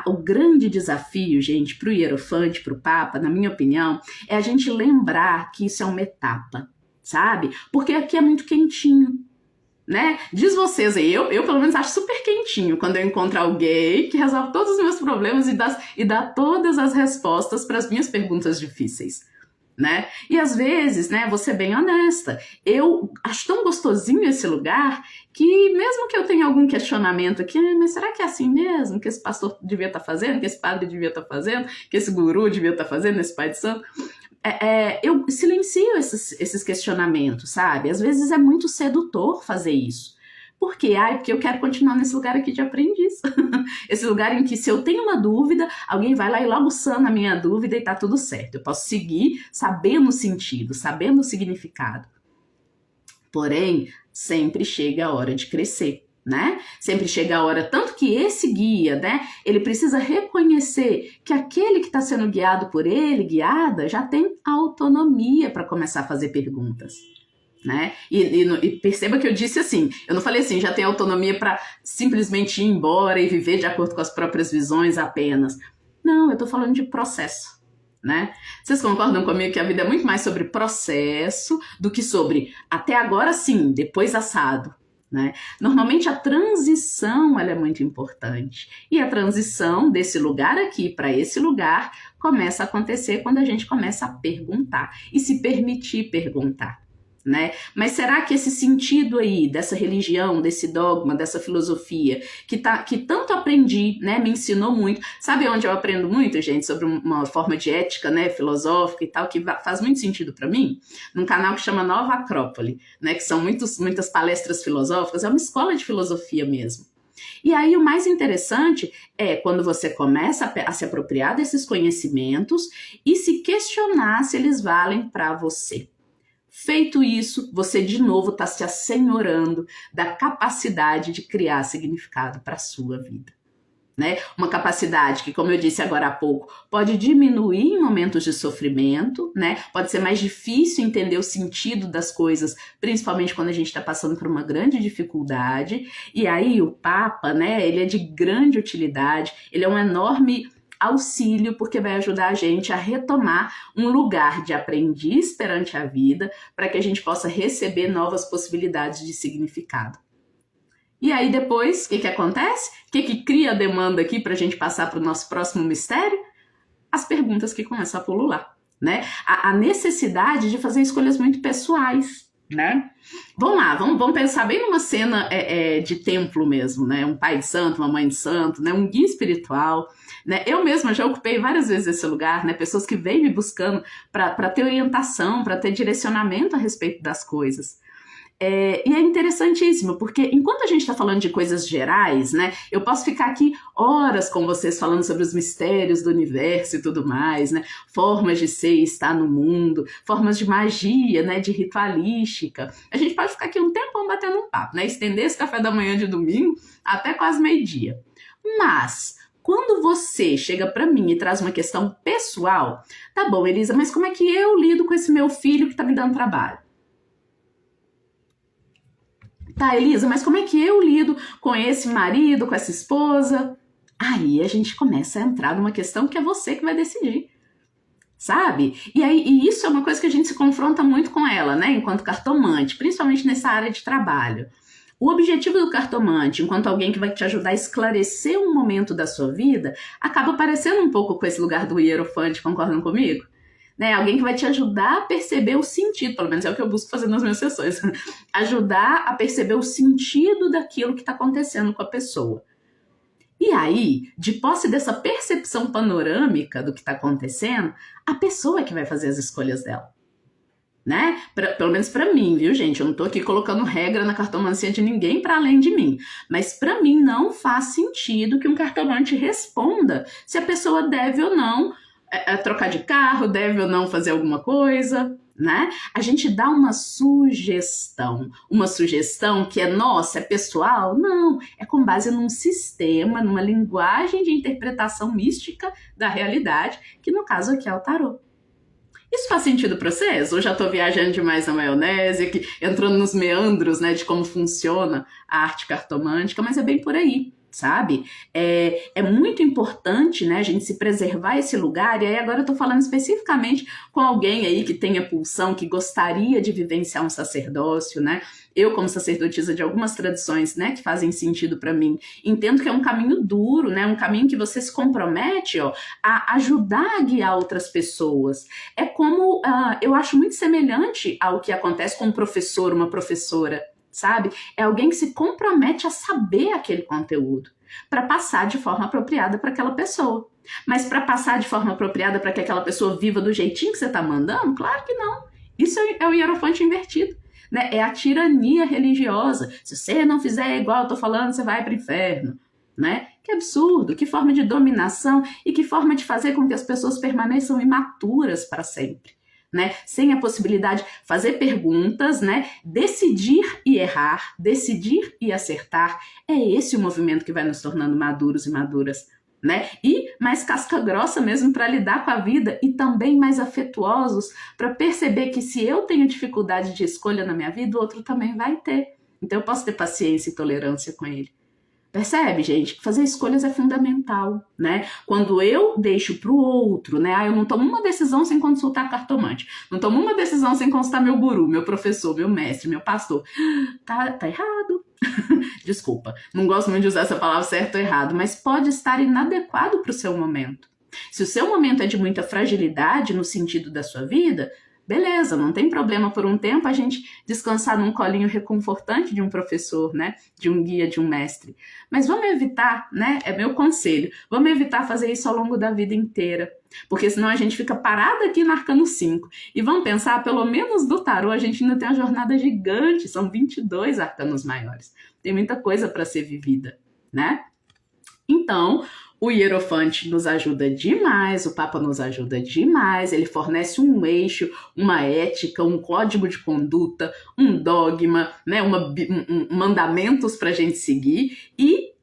Speaker 1: O grande desafio, gente, para o Hierofante, para o Papa, na minha opinião, é a gente lembrar que isso é uma etapa, sabe? Porque aqui é muito quentinho, né? Diz vocês aí, eu pelo menos acho super quentinho quando eu encontro alguém que resolve todos os meus problemas e dá todas as respostas para as minhas perguntas difíceis, né? E às vezes, né, vou ser bem honesta, eu acho tão gostosinho esse lugar que mesmo que eu tenha algum questionamento aqui, mas será que é assim mesmo que esse pastor devia estar fazendo, que esse padre devia estar fazendo, que esse guru devia estar fazendo, esse pai de santo? Eu silencio esses questionamentos, sabe? Às vezes é muito sedutor fazer isso. Por quê? Porque eu quero continuar nesse lugar aqui de aprendiz. Esse lugar em que, se eu tenho uma dúvida, alguém vai lá e logo sana a minha dúvida e tá tudo certo. Eu posso seguir sabendo o sentido, sabendo o significado. Porém, sempre chega a hora de crescer, né? Sempre chega a hora, tanto que esse guia, né, ele precisa reconhecer que aquele que está sendo guiado por ele, guiada, já tem autonomia para começar a fazer perguntas, né? E perceba que eu disse assim, eu não falei assim, já tem autonomia para simplesmente ir embora e viver de acordo com as próprias visões apenas. Não, eu tô falando de processo, né? Vocês concordam comigo que a vida é muito mais sobre processo do que sobre até agora sim, depois assado, né? Normalmente a transição ela é muito importante e a transição desse lugar aqui para esse lugar começa a acontecer quando a gente começa a perguntar e se permitir perguntar, né? Mas será que esse sentido aí dessa religião, desse dogma, dessa filosofia que tanto aprendi, né, me ensinou muito? Sabe onde eu aprendo muito, gente, sobre uma forma de ética, né, filosófica e tal, que faz muito sentido para mim? Num canal que chama Nova Acrópole, né, que são muitas palestras filosóficas, é uma escola de filosofia mesmo. E aí o mais interessante é quando você começa a se apropriar desses conhecimentos e se questionar se eles valem para você. Feito isso, você de novo está se assenhorando da capacidade de criar significado para a sua vida, né? Uma capacidade que, como eu disse agora há pouco, pode diminuir em momentos de sofrimento, né? Pode ser mais difícil entender o sentido das coisas, principalmente quando a gente está passando por uma grande dificuldade. E aí o Papa, né? Ele é de grande utilidade, ele é um enorme auxílio, porque vai ajudar a gente a retomar um lugar de aprendiz perante a vida, para que a gente possa receber novas possibilidades de significado. E aí depois, o que acontece? O que cria a demanda aqui para a gente passar para o nosso próximo mistério? As perguntas que começam a pulular, né? A necessidade de fazer escolhas muito pessoais, né? Vamos lá, vamos pensar bem numa cena de templo mesmo, né? Um pai de santo, uma mãe de santo, né? Um guia espiritual, né? Eu mesma já ocupei várias vezes esse lugar, né? Pessoas que vêm me buscando para ter orientação, para ter direcionamento a respeito das coisas. E é interessantíssimo, porque enquanto a gente está falando de coisas gerais, né, eu posso ficar aqui horas com vocês falando sobre os mistérios do universo e tudo mais, né, formas de ser e estar no mundo, formas de magia, né, de ritualística. A gente pode ficar aqui um tempão batendo um papo, né, estender esse café da manhã de domingo até quase meio-dia. Mas quando você chega para mim e traz uma questão pessoal, tá bom, Elisa, mas como é que eu lido com esse meu filho que tá me dando trabalho? Tá, Elisa, mas como é que eu lido com esse marido, com essa esposa? Aí a gente começa a entrar numa questão que é você que vai decidir, sabe? E isso é uma coisa que a gente se confronta muito com ela, né? Enquanto cartomante, principalmente nessa área de trabalho. O objetivo do cartomante, enquanto alguém que vai te ajudar a esclarecer um momento da sua vida, acaba parecendo um pouco com esse lugar do hierofante, concordam comigo? Né, alguém que vai te ajudar a perceber o sentido, pelo menos é o que eu busco fazer nas minhas sessões, ajudar a perceber o sentido daquilo que está acontecendo com a pessoa. E aí, de posse dessa percepção panorâmica do que está acontecendo, a pessoa é que vai fazer as escolhas dela. Né? Pelo menos para mim, viu, gente? Eu não tô aqui colocando regra na cartomancia de ninguém para além de mim. Mas para mim não faz sentido que um cartomante responda se a pessoa deve ou não trocar de carro, deve ou não fazer alguma coisa, né? A gente dá uma sugestão que é nossa, é pessoal? Não, é com base num sistema, numa linguagem de interpretação mística da realidade, que no caso aqui é o tarô. Isso faz sentido para vocês? Ou já estou viajando demais na maionese, aqui, entrando nos meandros, né, de como funciona a arte cartomântica, mas é bem por aí. sabe? É muito importante, né, a gente se preservar esse lugar, e aí agora eu tô falando especificamente com alguém aí que tenha pulsão, que gostaria de vivenciar um sacerdócio, né? Eu, como sacerdotisa de algumas tradições, né, que fazem sentido para mim, entendo que é um caminho duro, né, um caminho que você se compromete, ó, a ajudar a guiar outras pessoas. É como, eu acho muito semelhante ao que acontece com um professor, uma professora, sabe? É alguém que se compromete a saber aquele conteúdo para passar de forma apropriada para aquela pessoa. Mas para passar de forma apropriada para que aquela pessoa viva do jeitinho que você está mandando? Claro que não. Isso é o hierofante invertido. Né? É a tirania religiosa. Se você não fizer igual eu tô falando, você vai para o inferno. Né? Que absurdo, que forma de dominação e que forma de fazer com que as pessoas permaneçam imaturas para sempre. Né? Sem a possibilidade de fazer perguntas, né? Decidir e errar, decidir e acertar. É esse o movimento que vai nos tornando maduros e maduras. Né? E mais casca grossa mesmo para lidar com a vida e também mais afetuosos para perceber que se eu tenho dificuldade de escolha na minha vida, o outro também vai ter. Então eu posso ter paciência e tolerância com ele. Percebe, gente? Fazer escolhas é fundamental, né? Quando eu deixo pro outro, né? Eu não tomo uma decisão sem consultar cartomante. Não tomo uma decisão sem consultar meu guru, meu professor, meu mestre, meu pastor. Tá errado. Desculpa, não gosto muito de usar essa palavra certo ou errado, mas pode estar inadequado pro seu momento. Se o seu momento é de muita fragilidade no sentido da sua vida, beleza, não tem problema por um tempo a gente descansar num colinho reconfortante de um professor, né? De um guia, de um mestre. Mas vamos evitar, né? É meu conselho. Vamos evitar fazer isso ao longo da vida inteira. Porque senão a gente fica parado aqui no Arcano 5. E vamos pensar, pelo menos do tarô, a gente ainda tem uma jornada gigante. São 22 arcanos maiores. Tem muita coisa para ser vivida, né? Então, o Hierofante nos ajuda demais, o Papa nos ajuda demais, ele fornece um eixo, uma ética, um código de conduta, um dogma, né, mandamentos para a gente seguir e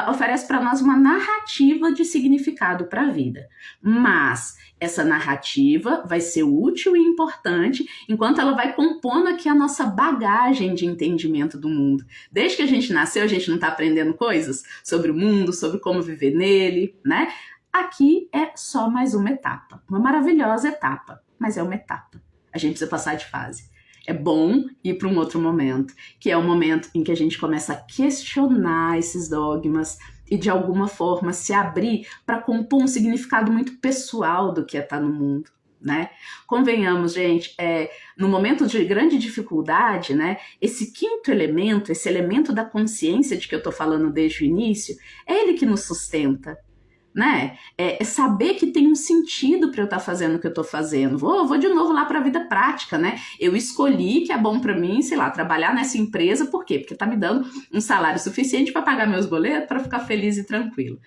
Speaker 1: oferece para nós uma narrativa de significado para a vida. Mas essa narrativa vai ser útil e importante enquanto ela vai compondo aqui a nossa bagagem de entendimento do mundo. Desde que a gente nasceu, a gente não está aprendendo coisas sobre o mundo, sobre como viver nele, né? Aqui é só mais uma etapa, uma maravilhosa etapa, mas é uma etapa. A gente precisa passar de fase. É bom ir para um outro momento, que é o momento em que a gente começa a questionar esses dogmas e de alguma forma se abrir para compor um significado muito pessoal do que é estar no mundo, né? Convenhamos, gente, no momento de grande dificuldade, né, esse quinto elemento, esse elemento da consciência de que eu estou falando desde o início, é ele que nos sustenta. Né? É saber que tem um sentido para eu estar fazendo o que eu estou fazendo. Vou de novo lá para a vida prática, né? Eu escolhi que é bom para mim, sei lá, trabalhar nessa empresa, por quê? Porque está me dando um salário suficiente para pagar meus boletos, para ficar feliz e tranquilo.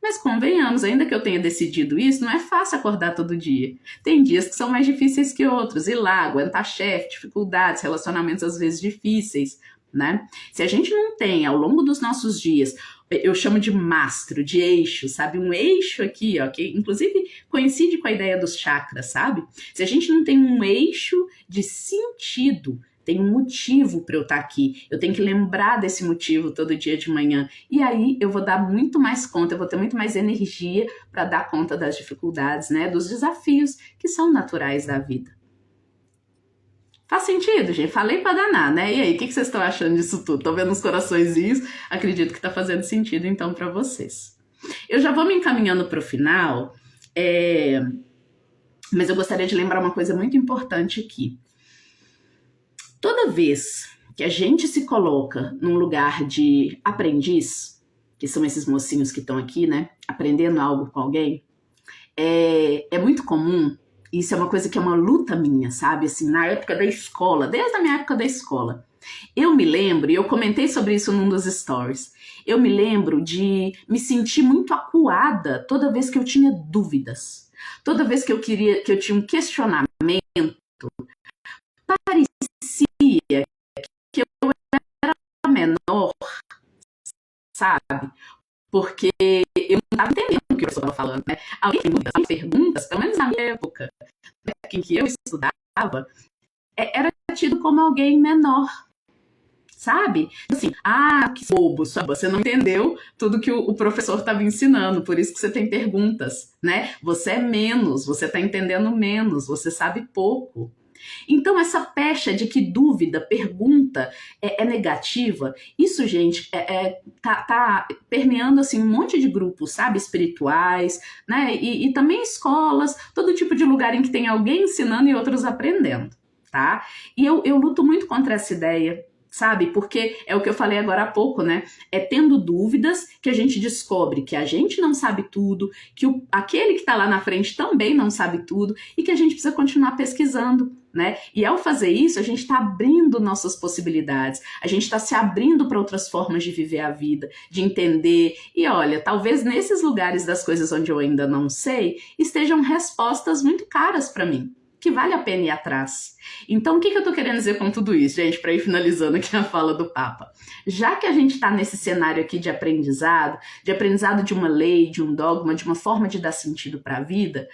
Speaker 1: Mas convenhamos, ainda que eu tenha decidido isso, não é fácil acordar todo dia. Tem dias que são mais difíceis que outros, ir lá, aguentar chefe, dificuldades, relacionamentos às vezes difíceis, né? Se a gente não tem, ao longo dos nossos dias, eu chamo de mastro, de eixo, sabe? Um eixo aqui, ó, que inclusive coincide com a ideia dos chakras, sabe? Se a gente não tem um eixo de sentido, tem um motivo para eu estar aqui. Eu tenho que lembrar desse motivo todo dia de manhã. E aí eu vou dar muito mais conta, eu vou ter muito mais energia para dar conta das dificuldades, né? Dos desafios que são naturais da vida. Faz sentido, gente? Falei pra danar, né? E aí, o que vocês estão achando disso tudo? Tô vendo uns coraçõezinhos, acredito que tá fazendo sentido, então, pra vocês. Eu já vou me encaminhando pro final, mas eu gostaria de lembrar uma coisa muito importante aqui. Toda vez que a gente se coloca num lugar de aprendiz, que são esses mocinhos que estão aqui, né? Aprendendo algo com alguém, é muito comum. Isso é uma coisa que é uma luta minha, sabe? Assim, na época da escola, desde a minha época da escola. Eu me lembro, e eu comentei sobre isso num dos stories, eu me lembro de me sentir muito acuada toda vez que eu tinha dúvidas. Toda vez que eu tinha um questionamento, parecia que eu era menor, sabe? Porque eu não estava entendendo o que eu estava falando, né? Alguém me perguntas, pelo menos na minha época, em que eu estudava, era tido como alguém menor, sabe? Assim, que bobo, você não entendeu tudo que o professor estava ensinando, por isso que você tem perguntas, né? Você é menos, você está entendendo menos, você sabe pouco. Então, essa pecha de que dúvida, pergunta é negativa, isso, gente, tá permeando assim, um monte de grupos, sabe, espirituais, né? E também escolas, todo tipo de lugar em que tem alguém ensinando e outros aprendendo, tá? E eu luto muito contra essa ideia, sabe? Porque é o que eu falei agora há pouco, né? É tendo dúvidas que a gente descobre que a gente não sabe tudo, que aquele que está lá na frente também não sabe tudo e que a gente precisa continuar pesquisando, né? E ao fazer isso, a gente está abrindo nossas possibilidades, a gente está se abrindo para outras formas de viver a vida, de entender. E olha, talvez nesses lugares das coisas onde eu ainda não sei, estejam respostas muito caras para mim, que vale a pena ir atrás. Então, o que eu estou querendo dizer com tudo isso, gente, para ir finalizando aqui a fala do Papa? Já que a gente está nesse cenário aqui de aprendizado de uma lei, de um dogma, de uma forma de dar sentido para a vida,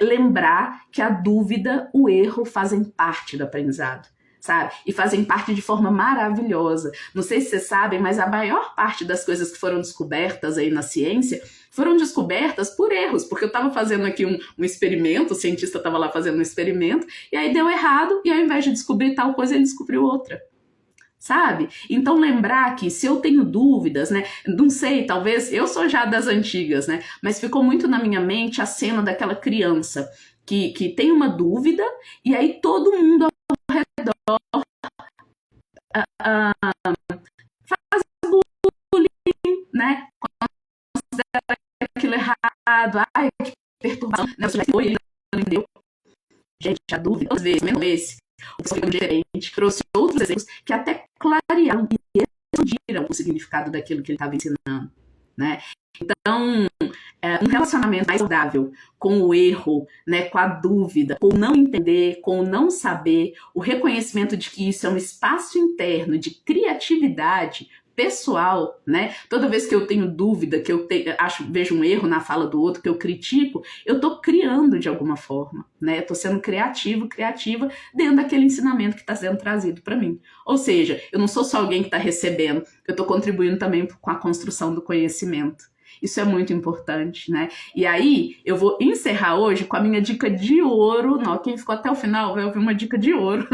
Speaker 1: lembrar que a dúvida, o erro fazem parte do aprendizado, sabe? E fazem parte de forma maravilhosa. Não sei se vocês sabem, mas a maior parte das coisas que foram descobertas aí na ciência foram descobertas por erros, porque eu estava fazendo aqui um experimento, o cientista estava lá fazendo um experimento, e aí deu errado, e ao invés de descobrir tal coisa, ele descobriu outra. Sabe? Então lembrar que se eu tenho dúvidas, né? Não sei, talvez eu sou já das antigas, né? Mas ficou muito na minha mente a cena daquela criança que tem uma dúvida e aí todo mundo ao redor faz bullying, né? Considera aquilo errado, que perturbação, né? Você já foi, ele não entendeu. Gente, a dúvida, às vezes, menos esse, o pessoal diferente, trouxe outros exemplos que até clarearam e expandiram o significado daquilo que ele estava ensinando, né? Então, um relacionamento mais saudável com o erro, né, com a dúvida, com o não entender, com o não saber, o reconhecimento de que isso é um espaço interno de criatividade pessoal, né? Toda vez que eu tenho dúvida, que vejo um erro na fala do outro, que eu critico, eu tô criando de alguma forma, né? Eu tô sendo criativa dentro daquele ensinamento que está sendo trazido para mim. Ou seja, eu não sou só alguém que está recebendo, eu tô contribuindo também com a construção do conhecimento. Isso é muito importante, né? E aí, eu vou encerrar hoje com a minha dica de ouro. Não, quem ficou até o final vai ouvir uma dica de ouro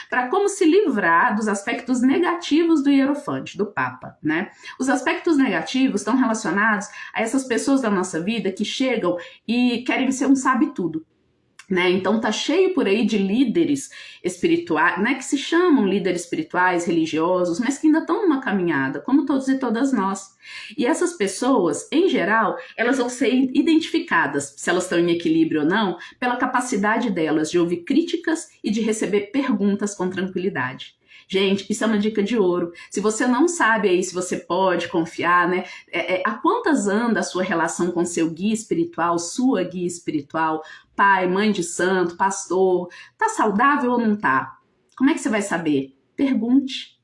Speaker 1: para como se livrar dos aspectos negativos do Hierofante, do Papa, né? Os aspectos negativos estão relacionados a essas pessoas da nossa vida que chegam e querem ser um sabe-tudo. Né? Então tá cheio por aí de líderes espirituais, né, que se chamam líderes espirituais, religiosos, mas que ainda estão numa caminhada, como todos e todas nós. E essas pessoas, em geral, elas vão ser identificadas, se elas estão em equilíbrio ou não, pela capacidade delas de ouvir críticas e de receber perguntas com tranquilidade. Gente, isso é uma dica de ouro. Se você não sabe aí se você pode confiar, né? Há quantas anda a sua relação com seu guia espiritual, sua guia espiritual, pai, mãe de santo, pastor? Tá saudável ou não tá? Como é que você vai saber? Pergunte.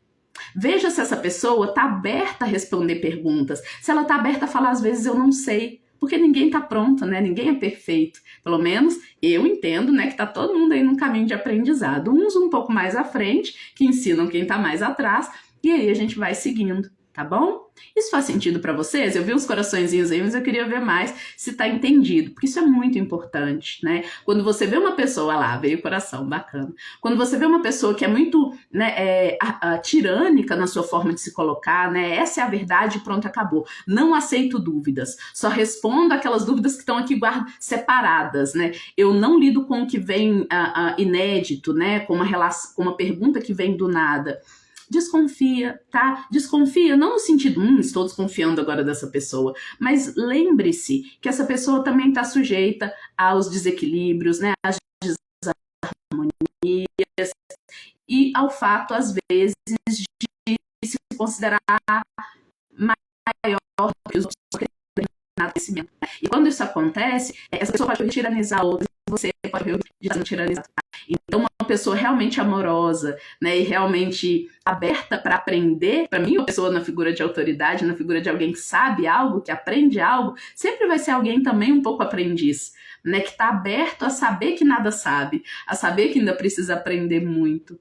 Speaker 1: Veja se essa pessoa tá aberta a responder perguntas. Se ela tá aberta a falar, às vezes, eu não sei. Porque ninguém tá pronto, né? Ninguém é perfeito. Pelo menos eu entendo, né, que tá todo mundo aí num caminho de aprendizado. Uns um pouco mais à frente, que ensinam quem tá mais atrás, e aí a gente vai seguindo, tá bom? Isso faz sentido para vocês? Eu vi uns coraçõezinhos aí, mas eu queria ver mais se tá entendido, porque isso é muito importante, né? Quando você vê uma pessoa lá, veio o coração, bacana. Quando você vê uma pessoa que é muito, né, tirânica na sua forma de se colocar, né? Essa é a verdade, pronto, acabou. Não aceito dúvidas, só respondo aquelas dúvidas que estão aqui separadas, né? Eu não lido com o que vem inédito, né? Com uma pergunta que vem do nada. Desconfia, tá? Desconfia não no sentido, estou desconfiando agora dessa pessoa, mas lembre-se que essa pessoa também está sujeita aos desequilíbrios, né? Às desarmonias e ao fato, às vezes, de se considerar maior do que os outros conhecimento. E quando isso acontece, essa pessoa pode tiranizar outras, você pode ver tiranizar. Então, uma pessoa realmente amorosa, né, e realmente aberta para aprender, para mim, uma pessoa na figura de autoridade, na figura de alguém que sabe algo, que aprende algo, sempre vai ser alguém também um pouco aprendiz, né, que está aberto a saber que nada sabe, a saber que ainda precisa aprender muito.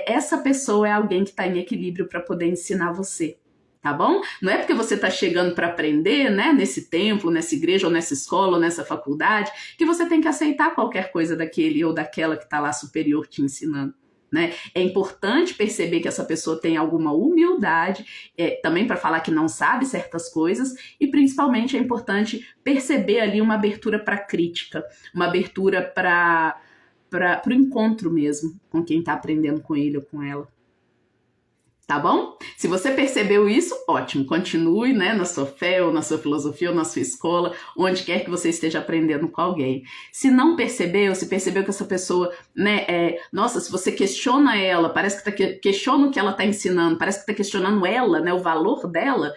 Speaker 1: essa pessoa é alguém que está em equilíbrio para poder ensinar você. Tá bom? Não é porque você está chegando para aprender, né, nesse templo, nessa igreja, ou nessa escola, ou nessa faculdade, que você tem que aceitar qualquer coisa daquele ou daquela que está lá superior te ensinando. Né? É importante perceber que essa pessoa tem alguma humildade, também para falar que não sabe certas coisas, e principalmente é importante perceber ali uma abertura para crítica, uma abertura para o encontro mesmo com quem está aprendendo com ele ou com ela. Tá bom? Se você percebeu isso, ótimo, continue, né, na sua fé, ou na sua filosofia, ou na sua escola, onde quer que você esteja aprendendo com alguém. Se não percebeu, se percebeu que essa pessoa, né, nossa, se você questiona ela, parece que questiona o que ela está ensinando, parece que está questionando ela, né, o valor dela,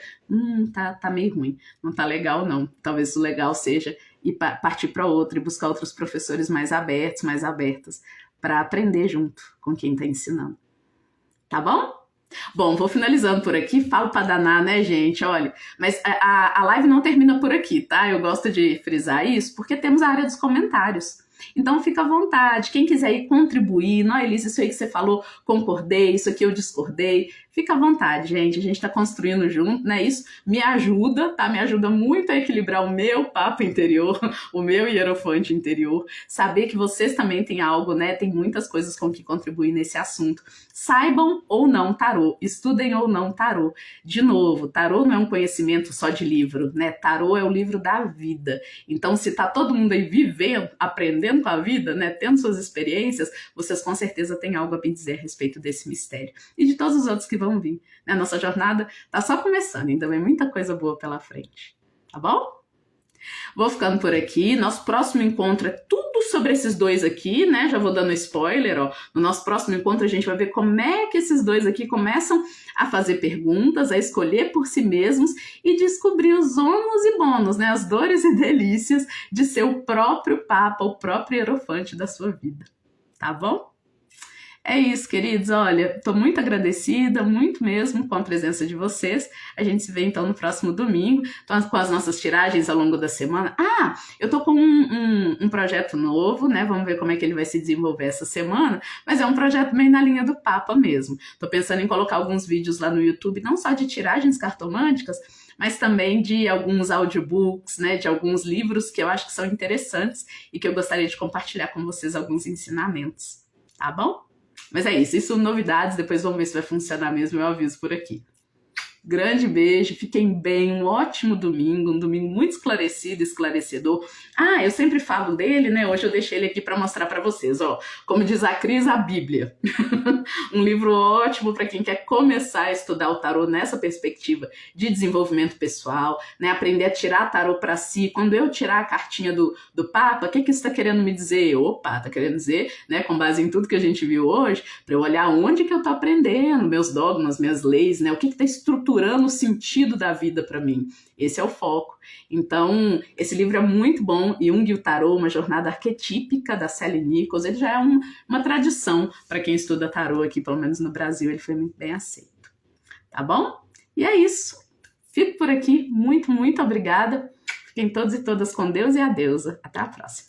Speaker 1: tá meio ruim, não tá legal não. Talvez o legal seja ir partir para outro e buscar outros professores mais abertos, mais abertas, para aprender junto com quem está ensinando. Tá bom? Bom, vou finalizando por aqui, falo pra danar, né, gente? Olha, mas a live não termina por aqui, tá? Eu gosto de frisar isso, porque temos a área dos comentários. Então fica à vontade, quem quiser ir contribuir, não, Elise, isso aí que você falou, concordei, isso aqui eu discordei, fica à vontade, gente, a gente tá construindo junto, né, isso me ajuda, tá, me ajuda muito a equilibrar o meu papo interior, o meu hierofante interior, saber que vocês também têm algo, né, tem muitas coisas com que contribuir nesse assunto, saibam ou não tarô, estudem ou não tarô, de novo, tarô não é um conhecimento só de livro, né, tarô é o livro da vida, então se tá todo mundo aí vivendo, aprendendo com a vida, né, tendo suas experiências, vocês com certeza têm algo a me dizer a respeito desse mistério e de todos os outros que vão vir. A nossa jornada tá só começando, ainda vem muita coisa boa pela frente, tá bom? Vou ficando por aqui, nosso próximo encontro é tudo sobre esses dois aqui, né, já vou dando spoiler, ó, no nosso próximo encontro a gente vai ver como é que esses dois aqui começam a fazer perguntas, a escolher por si mesmos e descobrir os ônus e bônus, né, as dores e delícias de ser o próprio Papa, o próprio hierofante da sua vida, tá bom? É isso, queridos. Olha, estou muito agradecida, muito mesmo, com a presença de vocês. A gente se vê então no próximo domingo, com as nossas tiragens ao longo da semana. Eu estou com um projeto novo, né? Vamos ver como é que ele vai se desenvolver essa semana, mas é um projeto bem na linha do Papa mesmo. Estou pensando em colocar alguns vídeos lá no YouTube, não só de tiragens cartomânticas, mas também de alguns audiobooks, né? De alguns livros que eu acho que são interessantes e que eu gostaria de compartilhar com vocês alguns ensinamentos. Tá bom? Mas é isso novidades, depois vamos ver se vai funcionar mesmo, eu aviso por aqui. Grande beijo, fiquem bem, um ótimo domingo, um domingo muito esclarecido, esclarecedor. Eu sempre falo dele, né? Hoje eu deixei ele aqui para mostrar para vocês, ó. Como diz a Cris, a Bíblia. Um livro ótimo para quem quer começar a estudar o tarô nessa perspectiva de desenvolvimento pessoal, né? Aprender a tirar tarô para si. Quando eu tirar a cartinha do Papa, o que isso está querendo me dizer? Opa, tá querendo dizer, né? Com base em tudo que a gente viu hoje, para eu olhar onde que eu tô aprendendo, meus dogmas, minhas leis, né? O que tá estruturando o sentido da vida para mim. Esse é o foco. Então, esse livro é muito bom, Jung e o Tarô, uma jornada arquetípica da Sally Nichols. Ele já é uma tradição para quem estuda tarô aqui, pelo menos no Brasil, ele foi muito bem aceito. Tá bom? E é isso. Fico por aqui. Muito, muito obrigada. Fiquem todos e todas com Deus e a deusa. Até a próxima.